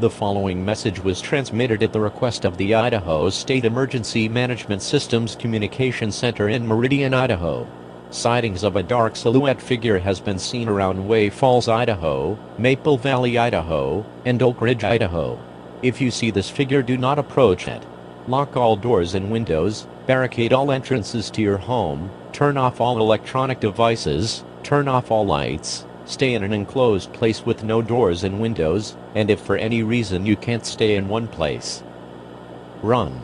The following message was transmitted at the request of the Idaho State Emergency Management Systems Communication Center in Meridian, Idaho. Sightings of a dark silhouette figure has been seen around Way Falls, Idaho, Maple Valley, Idaho, and Oak Ridge, Idaho. If you see this figure, do not approach it. Lock all doors and windows, barricade all entrances to your home, turn off all electronic devices, turn off all lights, stay in an enclosed place with no doors and windows, and if for any reason you can't stay in one place, run.